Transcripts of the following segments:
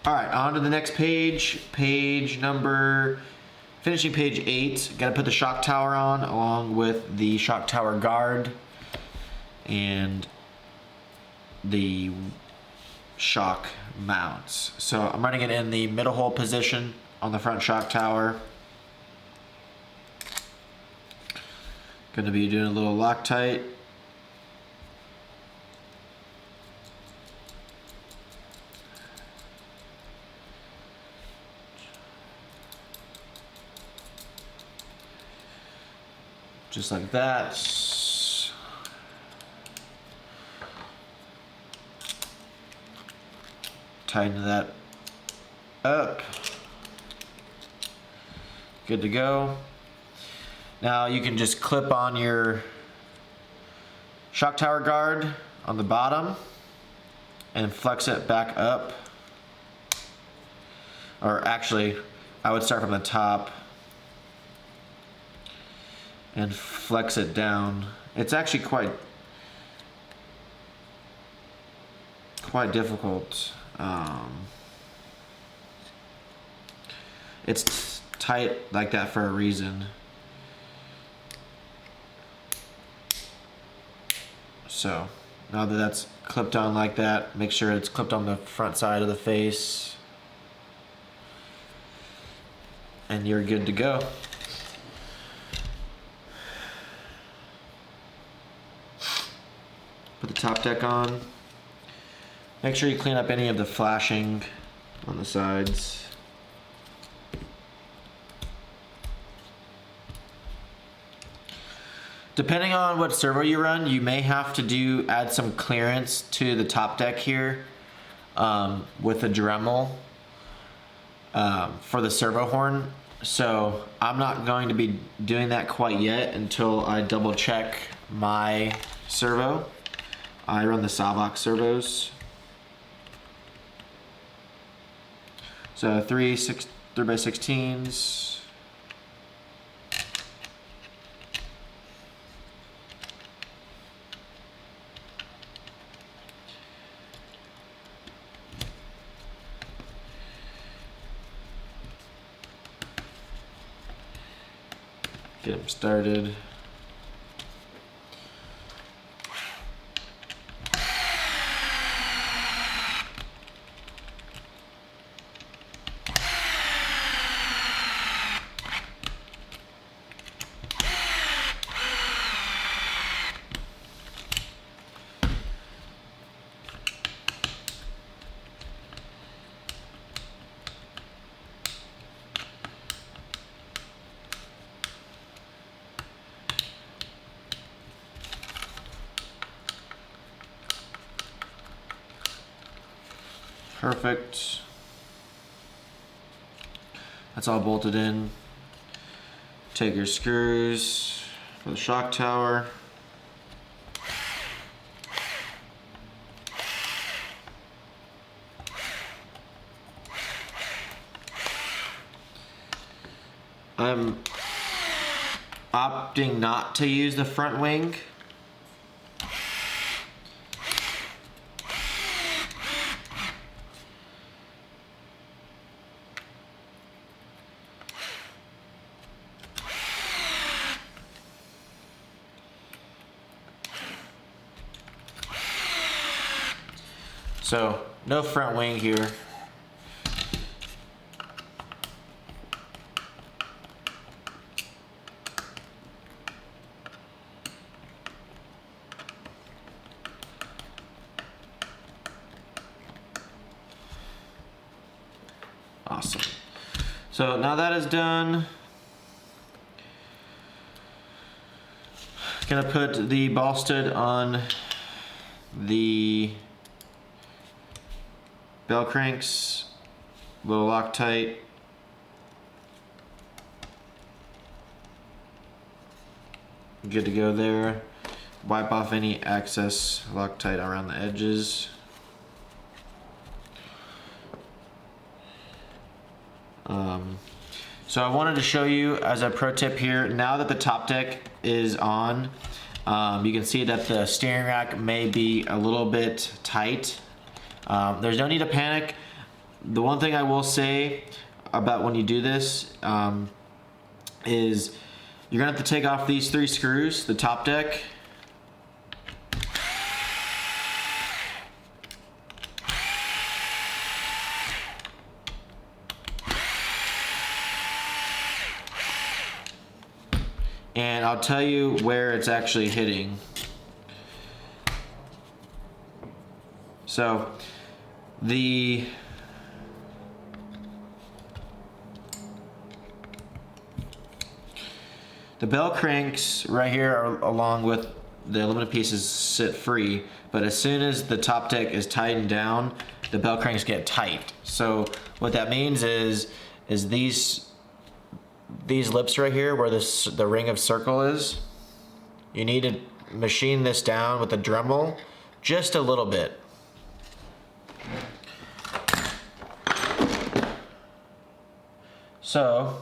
All right, on to the next page. Finishing page 8. Got to put the shock tower on along with the shock tower guard and the shock mounts. So I'm running it in the middle hole position on the front shock tower. Going to be doing a little Loctite. Just like that. Tighten that up. Good to go. Now you can just clip on your shock tower guard on the bottom and flex it back up. Or actually, I would start from the top and flex it down. It's actually quite difficult. It's tight like that for a reason. So now that that's clipped on like that, make sure it's clipped on the front side of the face, and you're good to go. Put the top deck on. Make sure you clean up any of the flashing on the sides. Depending on what servo you run, you may have to add some clearance to the top deck here with a Dremel for the servo horn. So I'm not going to be doing that quite yet until I double check my servo. I run the Sawbox servos. So 3x16s. Get them started. Perfect. That's all bolted in. Take your screws for the shock tower. I'm opting not to use the front wing. So, no front wing here. Awesome. So now that is done, gonna put the ball stud on the bell cranks, little Loctite. Good to go there. Wipe off any excess Loctite around the edges. So I wanted to show you as a pro tip here, now that the top deck is on, you can see that the steering rack may be a little bit tight. There's no need to panic. the one thing I will say about when you do this is you're gonna have to take off these 3 screws, the top deck. And I'll tell you where it's actually hitting. So the bell cranks right here are, along with the aluminum pieces, sit free, but as soon as the top deck is tightened down, the bell cranks get tight. So what that means is these lips right here where the ring of circle is, you need to machine this down with a Dremel just a little bit. So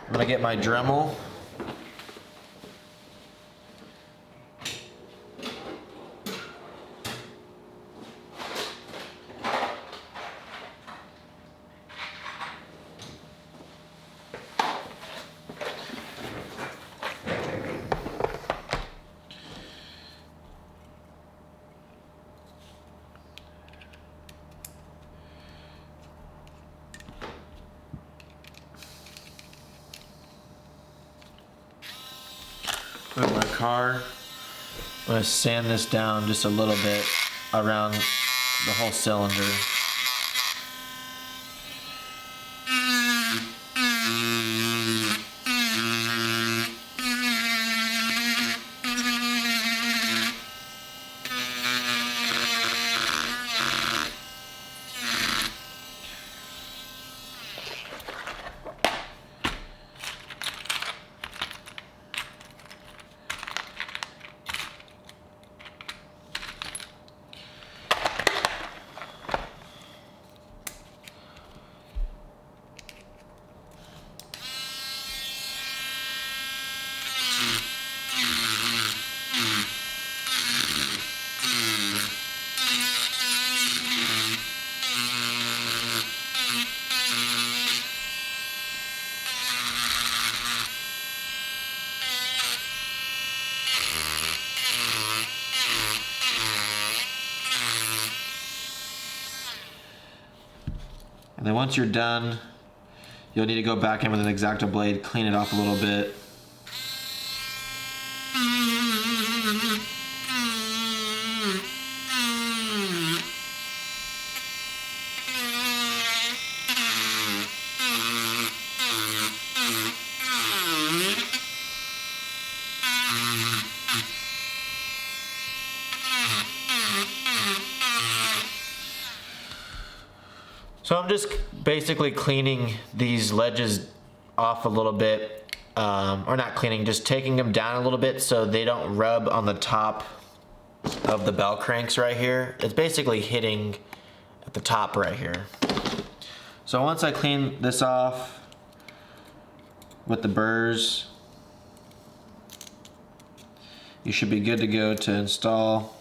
I'm gonna get my Dremel. Put my car. I'm gonna sand this down just a little bit around the whole cylinder. And then once you're done, you'll need to go back in with an X-Acto blade, clean it off a little bit. So I'm just basically cleaning these ledges off a little bit, or not cleaning, just taking them down a little bit so they don't rub on the top of the bell cranks right here. It's basically hitting at the top right here. So once I clean this off with the burrs, you should be good to go to install.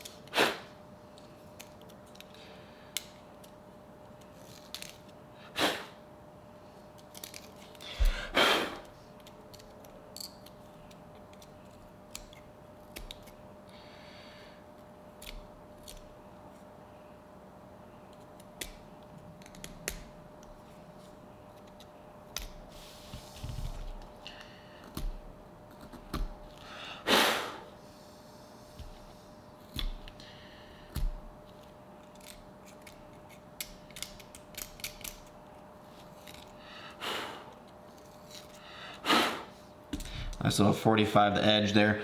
Nice little 45 the edge there.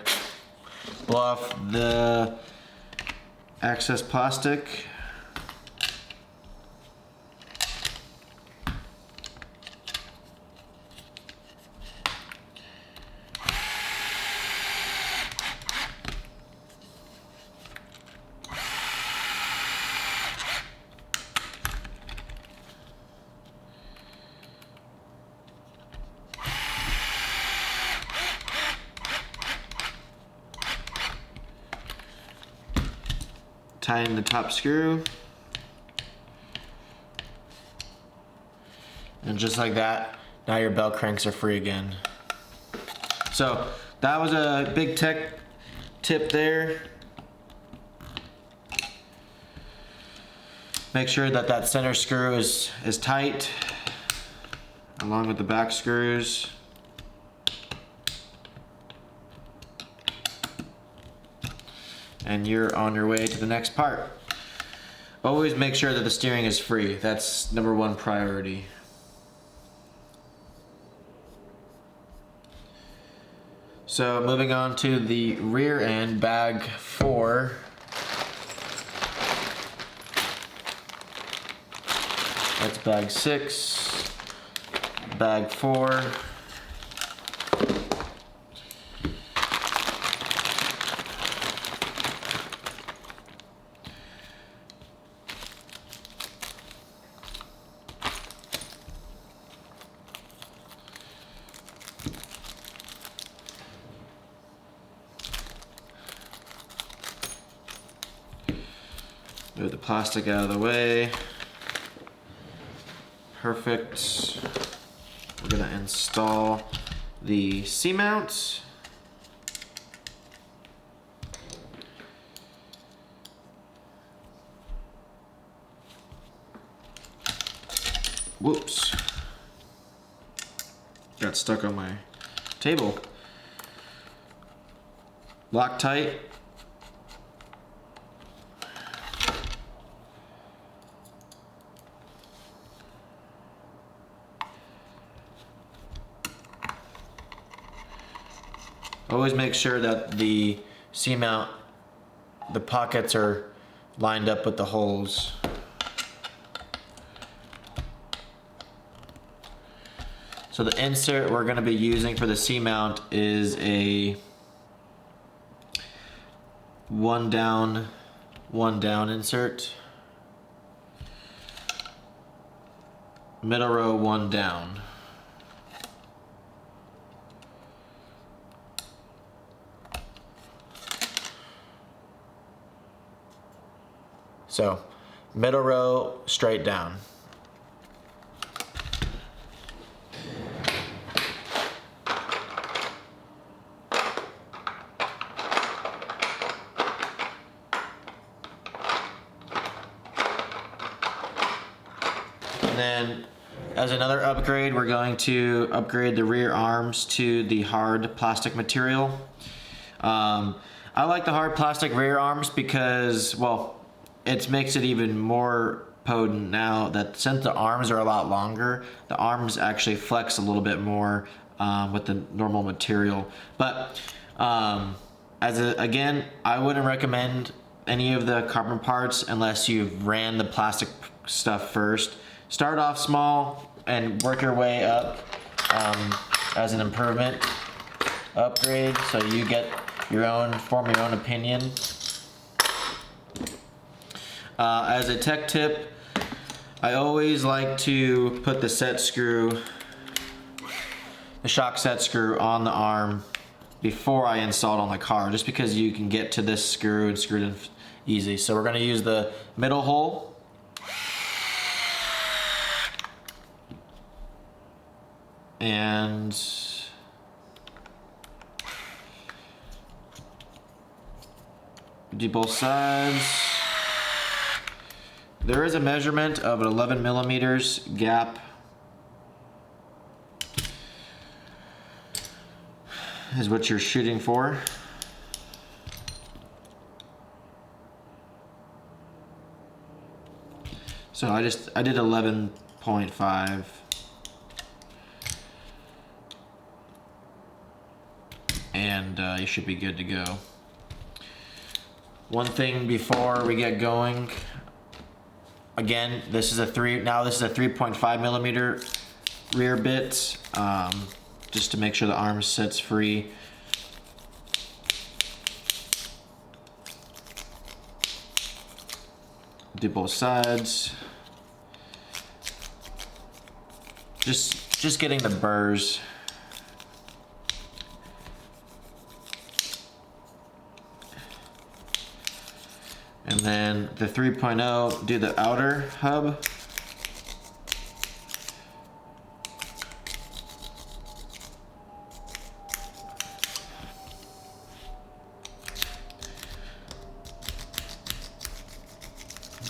Blow off the excess plastic. Tighten the top screw. And just like that, now your bell cranks are free again. So that was a big tech tip there. Make sure that that center screw is tight, along with the back screws. And you're on your way to the next part. Always make sure that the steering is free. That's #1 priority. So moving on to the rear end, bag 4. That's bag 6, bag 4. Move the plastic out of the way. Perfect. We're gonna install the C-mount. Whoops. Got stuck on my table. Lock tight. Always make sure that the C-mount, the pockets are lined up with the holes. So the insert we're going to be using for the C-mount is a one down insert. Middle row, one down. So, middle row, straight down. And then, as another upgrade, we're going to upgrade the rear arms to the hard plastic material. I like the hard plastic rear arms because, well, it makes it even more potent now that since the arms are a lot longer, the arms actually flex a little bit more with the normal material. But again, I wouldn't recommend any of the carbon parts unless you've ran the plastic stuff first. Start off small and work your way up as an improvement upgrade, so you get form your own opinion. As a tech tip, I always like to put the shock set screw on the arm before I install it on the car, just because you can get to this screw and screw it in easy. So we're going to use the middle hole. And do both sides. There is a measurement of an 11 millimeters gap. Is what you're shooting for. So I did 11.5. And you should be good to go. One thing before we get going, again, this is a 3.5 millimeter rear bit, just to make sure the arm sits free. Do both sides. Just getting the burrs. And then the 3.0, do the outer hub.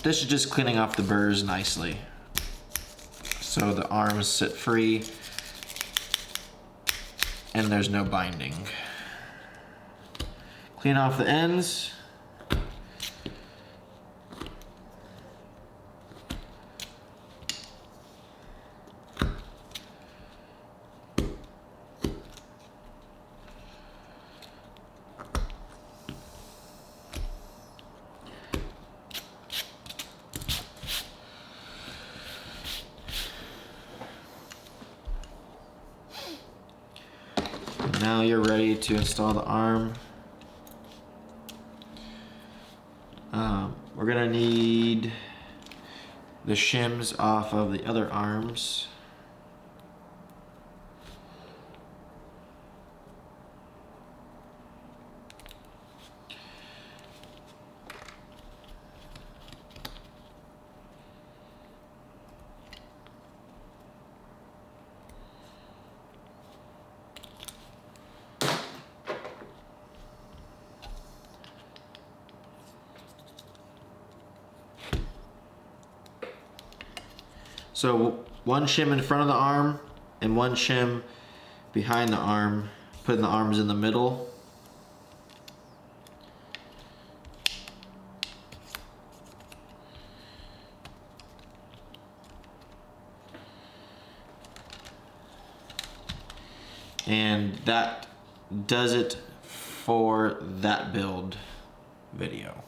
this is just cleaning off the burrs nicely, so the arms sit free and there's no binding. Clean off the ends. Now you're ready to install the arm. We're gonna need the shims off of the other arms. So one shim in front of the arm and one shim behind the arm, putting the arms in the middle. And that does it for that build video.